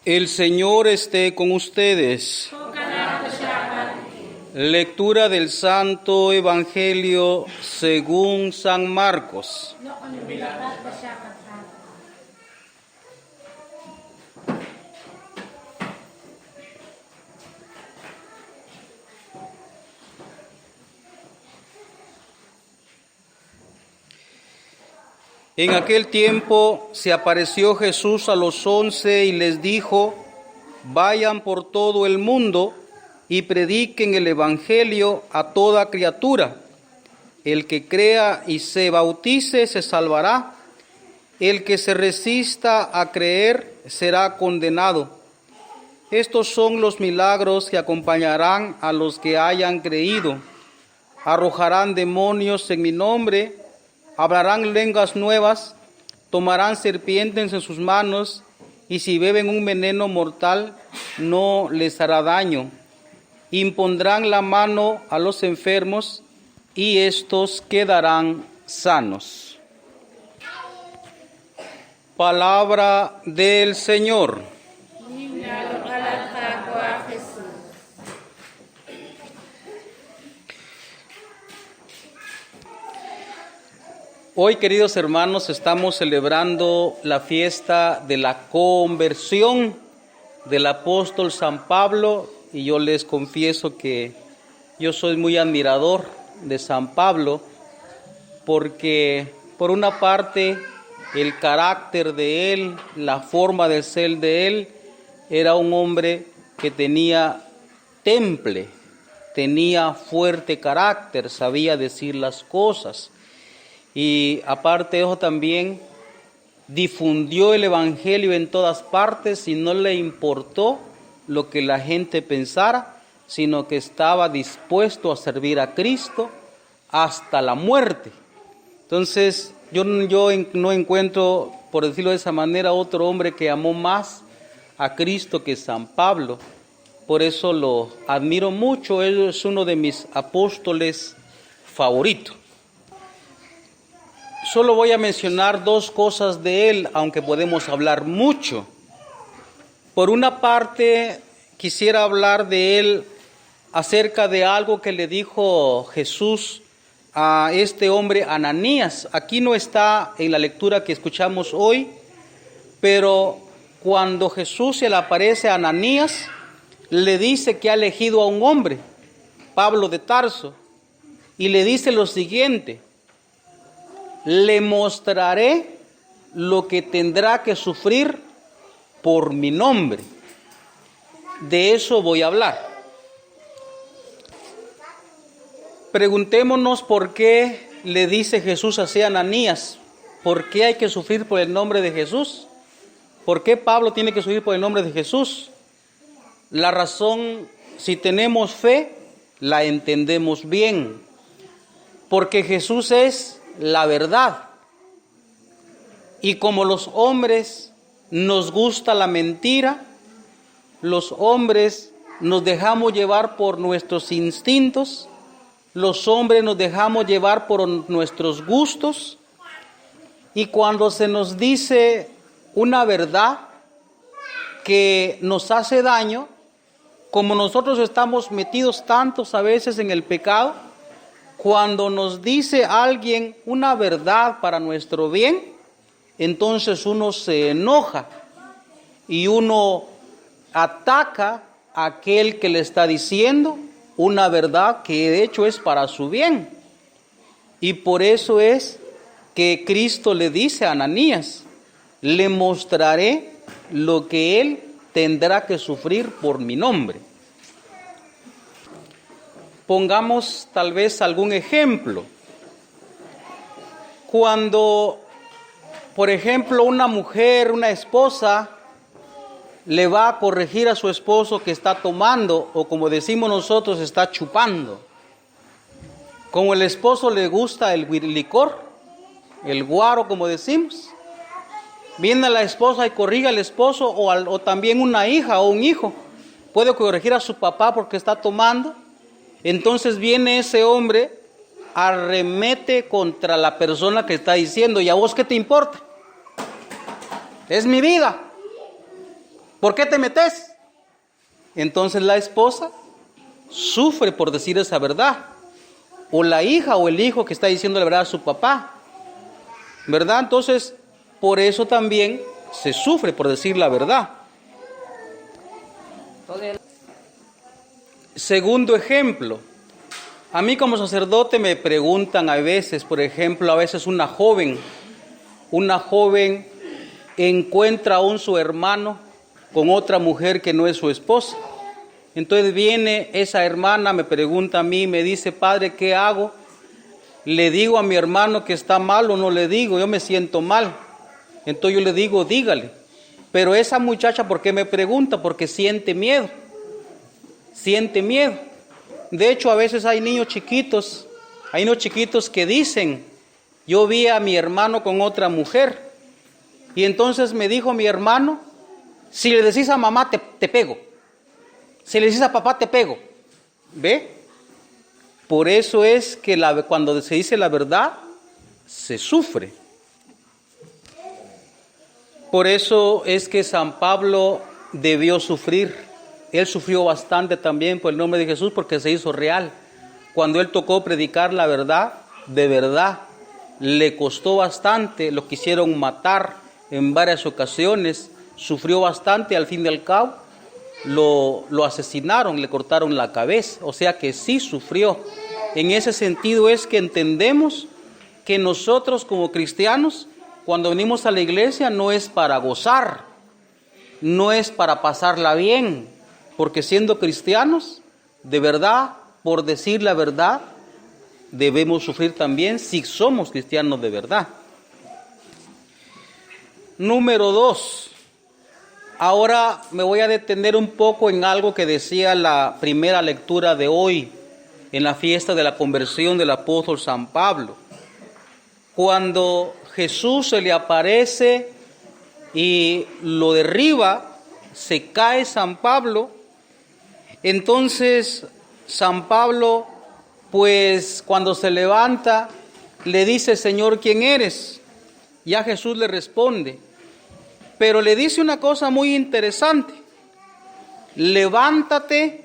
El Señor esté con ustedes. Lectura del Santo Evangelio según San Marcos. En aquel tiempo se apareció Jesús a los 11 y les dijo: vayan por todo el mundo y prediquen el Evangelio a toda criatura. El que crea y se bautice se salvará. El que se resista a creer será condenado. Estos son los milagros que acompañarán a los que hayan creído. Arrojarán demonios en mi nombre, hablarán lenguas nuevas, tomarán serpientes en sus manos, y si beben un veneno mortal, no les hará daño. Impondrán la mano a los enfermos, y estos quedarán sanos. Palabra del Señor. Hoy, queridos hermanos, estamos celebrando la fiesta de la conversión del apóstol San Pablo, y yo les confieso que yo soy muy admirador de San Pablo, porque por una parte el carácter de él, la forma de ser de él, era un hombre que tenía temple, tenía fuerte carácter, sabía decir las cosas. Y aparte de eso también difundió el Evangelio en todas partes y no le importó lo que la gente pensara, sino que estaba dispuesto a servir a Cristo hasta la muerte. Entonces yo no encuentro, por decirlo de esa manera, otro hombre que amó más a Cristo que San Pablo. Por eso lo admiro mucho, él es uno de mis apóstoles favoritos. Solo voy a mencionar dos cosas de él, aunque podemos hablar mucho. Por una parte, quisiera hablar de él acerca de algo que le dijo Jesús a este hombre Ananías. Aquí no está en la lectura que escuchamos hoy, pero cuando Jesús se le aparece a Ananías, le dice que ha elegido a un hombre, Pablo de Tarso, y le dice lo siguiente: le mostraré lo que tendrá que sufrir por mi nombre. De eso voy a hablar. Preguntémonos por qué le dice Jesús así a Ananías. ¿Por qué hay que sufrir por el nombre de Jesús? ¿Por qué Pablo tiene que sufrir por el nombre de Jesús? La razón, si tenemos fe, la entendemos bien. Porque Jesús es la verdad. Y como los hombres nos gusta la mentira, los hombres nos dejamos llevar por nuestros instintos, los hombres nos dejamos llevar por nuestros gustos, y cuando se nos dice una verdad que nos hace daño, como nosotros estamos metidos tantos a veces en el pecado, cuando nos dice alguien una verdad para nuestro bien, entonces uno se enoja y uno ataca a aquel que le está diciendo una verdad que de hecho es para su bien. Y por eso es que Cristo le dice a Ananías: le mostraré lo que él tendrá que sufrir por mi nombre. Pongamos tal vez algún ejemplo. Cuando, por ejemplo, una mujer, una esposa, le va a corregir a su esposo que está tomando, o como decimos nosotros, está chupando. Como el esposo le gusta el licor, el guaro, como decimos, viene la esposa y corrige al esposo, o también una hija o un hijo puede corregir a su papá porque está tomando. Entonces viene ese hombre, arremete contra la persona que está diciendo: ¿y a vos qué te importa? Es mi vida. ¿Por qué te metes? Entonces la esposa sufre por decir esa verdad. O la hija o el hijo que está diciendo la verdad a su papá. ¿Verdad? Entonces, por eso también se sufre por decir la verdad. Segundo ejemplo. A mí como sacerdote me preguntan a veces, por ejemplo, a veces una joven encuentra a su hermano con otra mujer que no es su esposa. Entonces viene esa hermana, me pregunta a mí, me dice, padre, ¿qué hago? ¿Le digo a mi hermano que está mal o no le digo? Yo me siento mal. Entonces yo le digo, dígale. Pero esa muchacha, ¿por qué me pregunta? Porque siente miedo. Siente miedo. De hecho, a veces hay niños chiquitos que dicen, yo vi a mi hermano con otra mujer. Y entonces me dijo mi hermano, si le decís a mamá, te pego. Si le decís a papá, te pego. ¿Ve? Por eso es que cuando se dice la verdad, se sufre. Por eso es que San Pablo debió sufrir. Él sufrió bastante también por el nombre de Jesús porque se hizo real. Cuando él tocó predicar la verdad, de verdad, le costó bastante, lo quisieron matar en varias ocasiones, sufrió bastante, al fin y al cabo lo asesinaron, le cortaron la cabeza, o sea que sí sufrió. En ese sentido es que entendemos que nosotros como cristianos, cuando venimos a la iglesia no es para gozar, no es para pasarla bien, porque siendo cristianos, de verdad, por decir la verdad, debemos sufrir también si somos cristianos de verdad. Número 2. Ahora me voy a detener un poco en algo que decía la primera lectura de hoy, en la fiesta de la conversión del apóstol San Pablo. Cuando Jesús se le aparece y lo derriba, se cae San Pablo. Entonces San Pablo, pues cuando se levanta, le dice, Señor, ¿quién eres? Ya Jesús le responde, pero le dice una cosa muy interesante. Levántate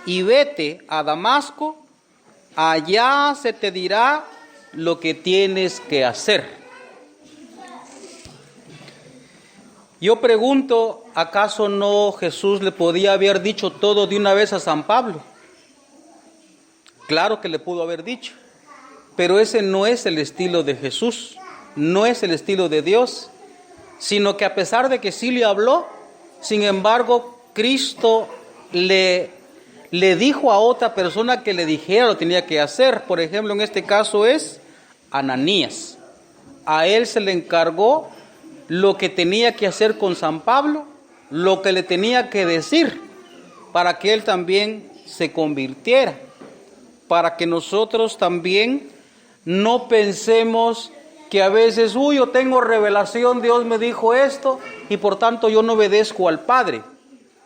y vete a Damasco, allá se te dirá lo que tienes que hacer. Yo pregunto, ¿acaso no Jesús le podía haber dicho todo de una vez a San Pablo? Claro que le pudo haber dicho, pero ese no es el estilo de Jesús, no es el estilo de Dios, sino que a pesar de que sí le habló, sin embargo, Cristo le dijo a otra persona que le dijera lo que tenía que hacer. Por ejemplo, en este caso es Ananías. A él se le encargó lo que tenía que hacer con San Pablo, lo que le tenía que decir, para que él también se convirtiera, para que nosotros también no pensemos que a veces, yo tengo revelación, Dios me dijo esto, y por tanto yo no obedezco al Padre,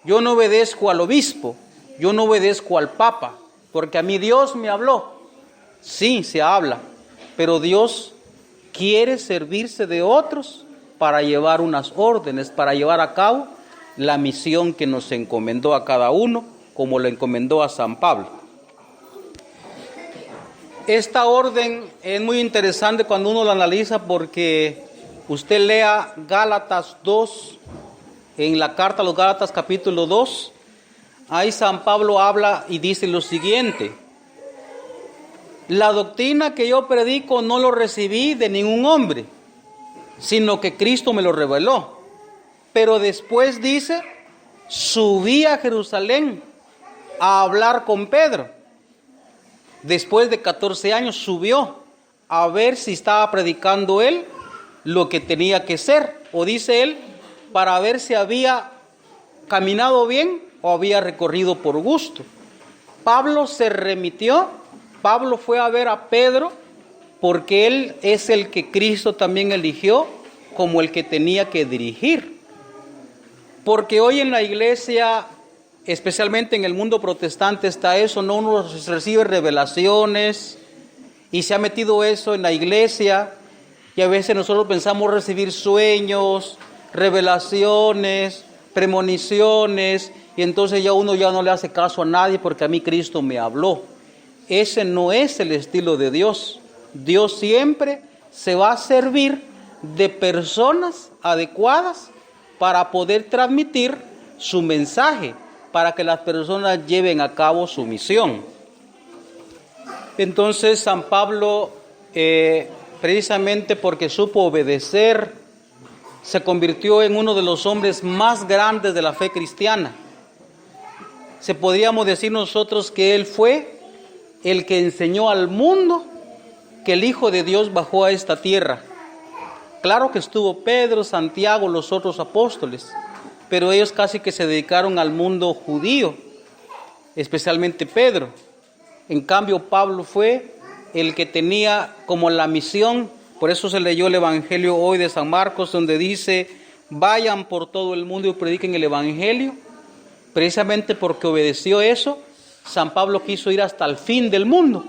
yo no obedezco al obispo, yo no obedezco al Papa, porque a mí Dios me habló. Sí, se habla, pero Dios quiere servirse de otros para llevar unas órdenes, para llevar a cabo la misión que nos encomendó a cada uno, como lo encomendó a San Pablo. Esta orden es muy interesante cuando uno la analiza, porque usted lea Gálatas 2, en la carta a los Gálatas capítulo 2, ahí San Pablo habla y dice lo siguiente: la doctrina que yo predico no lo recibí de ningún hombre, sino que Cristo me lo reveló. Pero después dice, subí a Jerusalén a hablar con Pedro. Después de 14 años subió a ver si estaba predicando él lo que tenía que ser, o dice él, para ver si había caminado bien o había recorrido por gusto. Pablo se remitió, Pablo fue a ver a Pedro, porque él es el que Cristo también eligió como el que tenía que dirigir. Porque hoy en la iglesia, especialmente en el mundo protestante, está eso, no, uno recibe revelaciones y se ha metido eso en la iglesia, y a veces nosotros pensamos recibir sueños, revelaciones, premoniciones, y entonces ya uno ya no le hace caso a nadie porque a mí Cristo me habló. Ese no es el estilo de Dios. Dios siempre se va a servir de personas adecuadas para poder transmitir su mensaje, para que las personas lleven a cabo su misión. Entonces San Pablo, precisamente porque supo obedecer, se convirtió en uno de los hombres más grandes de la fe cristiana. Podríamos decir nosotros que él fue el que enseñó al mundo que el Hijo de Dios bajó a esta tierra. Claro que estuvo Pedro, Santiago, los otros apóstoles, pero ellos casi que se dedicaron al mundo judío, especialmente Pedro. En cambio, Pablo fue el que tenía como la misión, por eso se leyó el Evangelio hoy de San Marcos, donde dice, vayan por todo el mundo y prediquen el Evangelio. Precisamente porque obedeció eso, San Pablo quiso ir hasta el fin del mundo.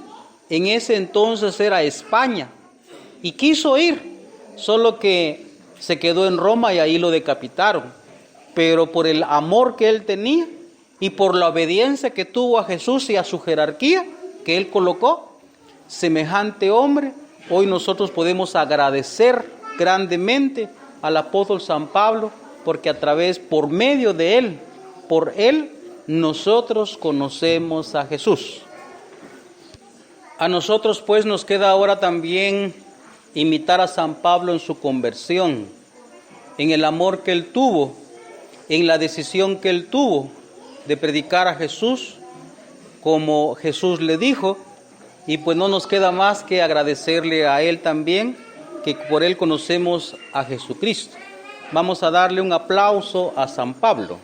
En ese entonces era España, y quiso ir, solo que se quedó en Roma y ahí lo decapitaron. Pero por el amor que él tenía y por la obediencia que tuvo a Jesús y a su jerarquía que él colocó, semejante hombre, hoy nosotros podemos agradecer grandemente al apóstol San Pablo, porque por medio de él, por él, nosotros conocemos a Jesús. A nosotros pues nos queda ahora también imitar a San Pablo en su conversión, en el amor que él tuvo, en la decisión que él tuvo de predicar a Jesús como Jesús le dijo, y pues no nos queda más que agradecerle a él también, que por él conocemos a Jesucristo. Vamos a darle un aplauso a San Pablo.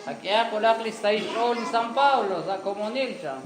Aquí a San Pablo, a comunidad.